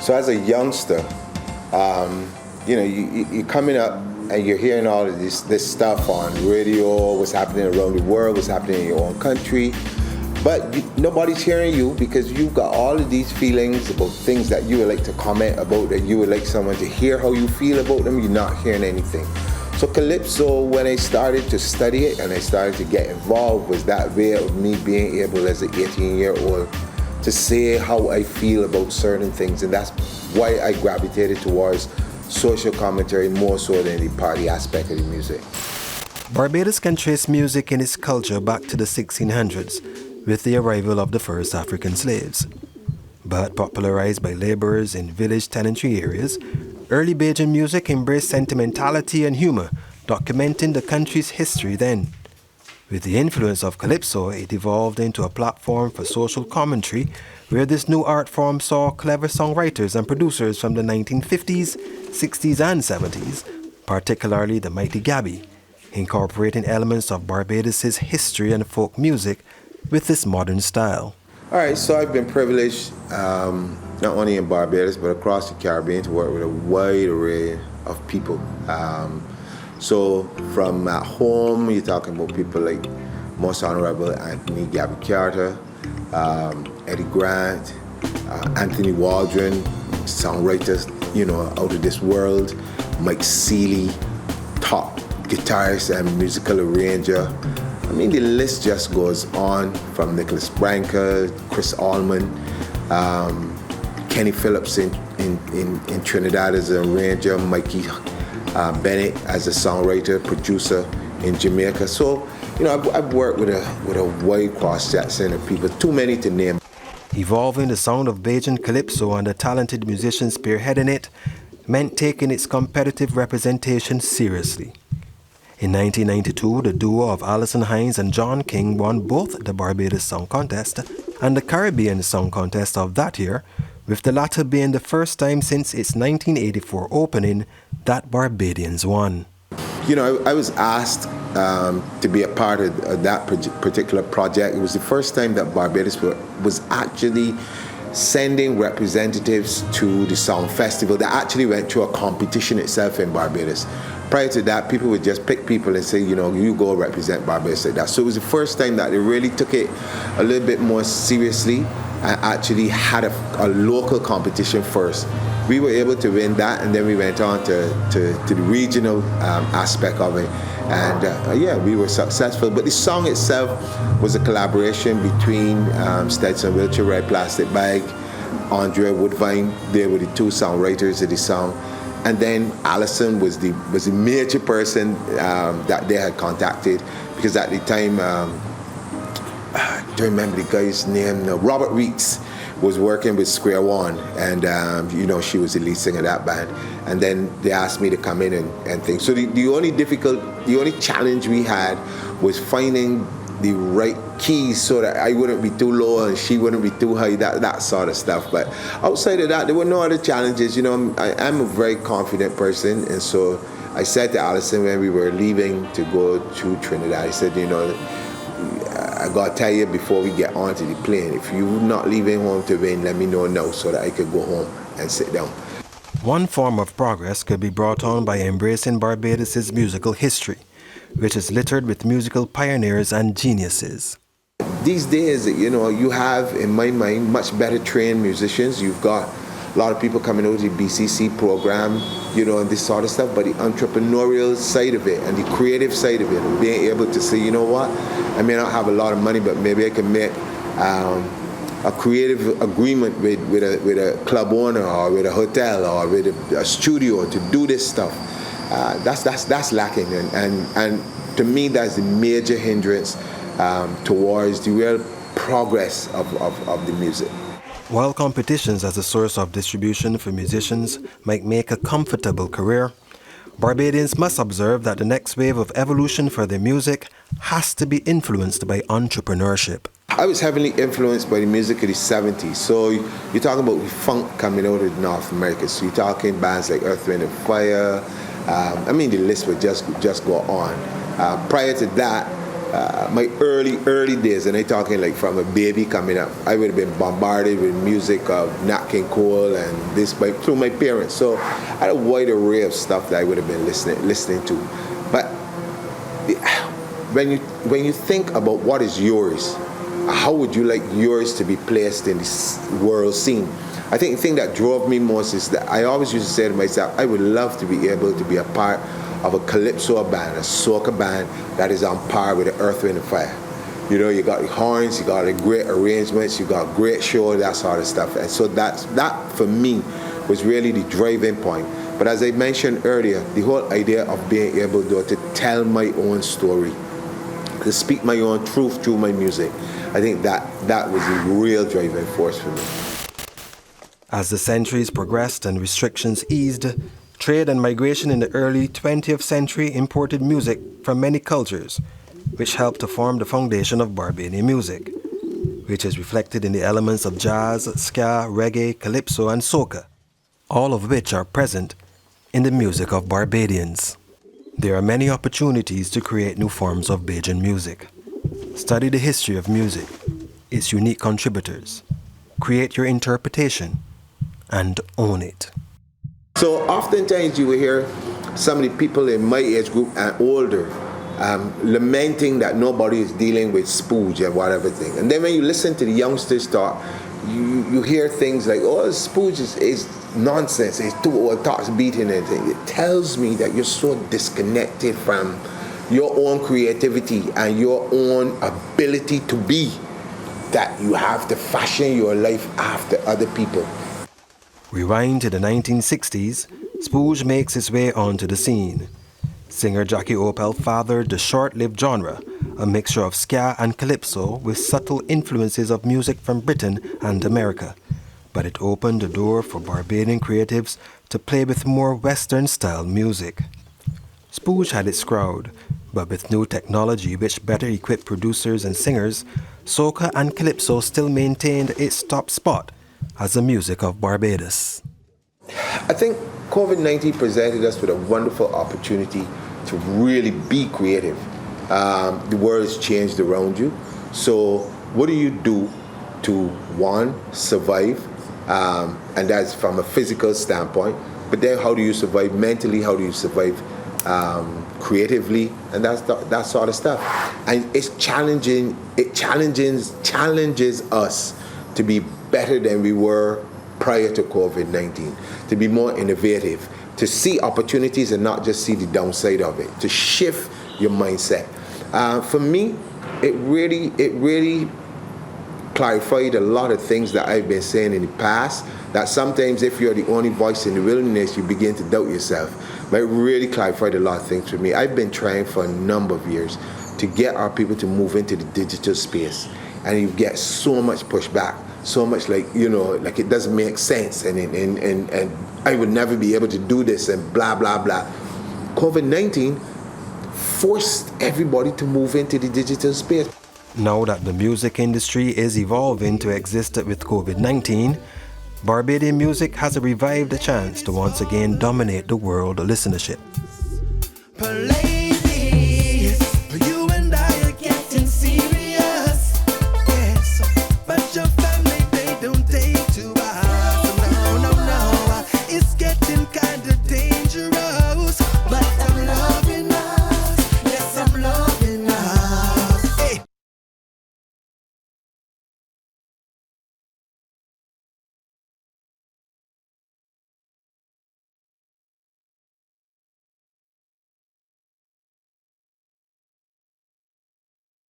So as a youngster, you're coming up and you're hearing all of this stuff on radio, what's happening around the world, what's happening in your own country. But nobody's hearing you because you've got all of these feelings about things that you would like to comment about, that you would like someone to hear how you feel about them. You're not hearing anything. So Calypso, when I started to study it and I started to get involved, was that way of me being able as an 18-year-old to say how I feel about certain things. And that's why I gravitated towards social commentary more so than the party aspect of the music. Barbados can trace music in its culture back to the 1600s with the arrival of the first African slaves. But popularized by laborers in village tenantry areas, early Bajan music embraced sentimentality and humor, documenting the country's history then. With the influence of Calypso, it evolved into a platform for social commentary, where this new art form saw clever songwriters and producers from the 1950s, 60s, and 70s, particularly the mighty Gabby, incorporating elements of Barbados's history and folk music with this modern style. All right, so I've been privileged, not only in Barbados, but across the Caribbean, to work with a wide array of people. So from at home, you're talking about people like Most Honorable Anthony Gabby Carter, Eddie Grant, Anthony Waldron, songwriters, out of this world, Mike Seeley, top guitarist and musical arranger. I mean, the list just goes on, from Nicholas Branca, Chris Allman, Kenny Phillips in Trinidad as an arranger, Mikey Bennett as a songwriter, producer in Jamaica. So, I've worked with a wide cross-section of people, too many to name. Evolving the sound of Bajan Calypso and the talented musicians spearheading it meant taking its competitive representation seriously. In 1992, the duo of Alison Hines and John King won both the Barbados Song Contest and the Caribbean Song Contest of that year, with the latter being the first time since its 1984 opening that Barbadians won. I was asked to be a part of that particular project. It was the first time that Barbados was actually sending representatives to the Song Festival that actually went through a competition itself in Barbados. Prior to that, people would just pick people and say, you go represent Barbados like that. So it was the first time that they really took it a little bit more seriously and actually had a local competition first. We were able to win that, and then we went on to the regional aspect of it. And we were successful. But the song itself was a collaboration between Stetson Wiltshire, Red Plastic Bag, Andre Woodvine. They were the two songwriters of the song. And then Alison was the major person that they had contacted, because at the time, I don't remember the guy's name, Robert Reeks was working with Square One, and she was the lead singer of that band. And then they asked me to come in and things. So the only challenge we had was finding the right keys so that I wouldn't be too low and she wouldn't be too high, that sort of stuff. But outside of that, there were no other challenges. I'm a very confident person, and so I said to Alison when we were leaving to go to Trinidad, I said, I gotta tell you before we get onto the plane, if you're not leaving home to win, let me know now so that I could go home and sit down. One form of progress could be brought on by embracing Barbados's musical history, which is littered with musical pioneers and geniuses. These days, you have, in my mind, much better trained musicians. You've got a lot of people coming out of the BCC program, and this sort of stuff, but the entrepreneurial side of it and the creative side of it, being able to say, I may not have a lot of money, but maybe I can make a creative agreement with a club owner or with a hotel or with a studio to do this stuff. That's lacking, and to me that's the major hindrance towards the real progress of the music. While competitions as a source of distribution for musicians might make a comfortable career, Barbadians must observe that the next wave of evolution for their music has to be influenced by entrepreneurship. I was heavily influenced by the music of the 70s. So you're talking about funk coming out of North America. So you're talking bands like Earth, Wind and Fire. The list would just go on. Prior to that, my early days, and I'm talking like from a baby coming up, I would have been bombarded with music of Nat King Cole and this through my parents. So I had a wide array of stuff that I would have been listening to. But when you think about what is yours, how would you like yours to be placed in this world scene? I think the thing that drove me most is that I always used to say to myself, I would love to be able to be a part of a calypso band, a soca band that is on par with the Earth, Wind and Fire. You know, you got the horns, you got the great arrangements, you got great show, that sort of stuff. And so that for me was really the driving point. But as I mentioned earlier, the whole idea of being able to tell my own story, to speak my own truth through my music, I think that was the real driving force for me. As the centuries progressed and restrictions eased, trade and migration in the early 20th century imported music from many cultures, which helped to form the foundation of Barbadian music, which is reflected in the elements of jazz, ska, reggae, calypso, and soca, all of which are present in the music of Barbadians. There are many opportunities to create new forms of Bajan music. Study the history of music, its unique contributors, create your interpretation, and own it. So oftentimes you will hear some of the people in my age group and older lamenting that nobody is dealing with spooge and whatever thing. And then when you listen to the youngsters talk, you hear things like, oh, spooge is nonsense, it's too old, talks beating and things. It tells me that you're so disconnected from your own creativity and your own ability to be, that you have to fashion your life after other people. Rewind to the 1960s, spooge makes its way onto the scene. Singer Jackie Opel fathered the short-lived genre, a mixture of ska and calypso with subtle influences of music from Britain and America. But it opened the door for Barbadian creatives to play with more Western-style music. Spooge had its crowd, but with new technology which better equipped producers and singers, soca and calypso still maintained its top spot as the music of Barbados. I think COVID-19 presented us with a wonderful opportunity to really be creative. The world has changed around you. So what do you do to, one, survive? And that's from a physical standpoint. But then how do you survive mentally? How do you survive creatively? And that sort of stuff. And it's challenging. It challenges us to be better than we were prior to COVID-19, to be more innovative, to see opportunities and not just see the downside of it, to shift your mindset. For me, it really clarified a lot of things that I've been saying in the past, that sometimes if you're the only voice in the wilderness, you begin to doubt yourself. But it really clarified a lot of things for me. I've been trying for a number of years to get our people to move into the digital space, and you get so much pushback, so much like it doesn't make sense, and I would never be able to do this, and blah blah blah. COVID-19 forced everybody to move into the digital space. Now that the music industry is evolving to exist with COVID-19, Barbadian music has a revived chance to once again dominate the world listenership.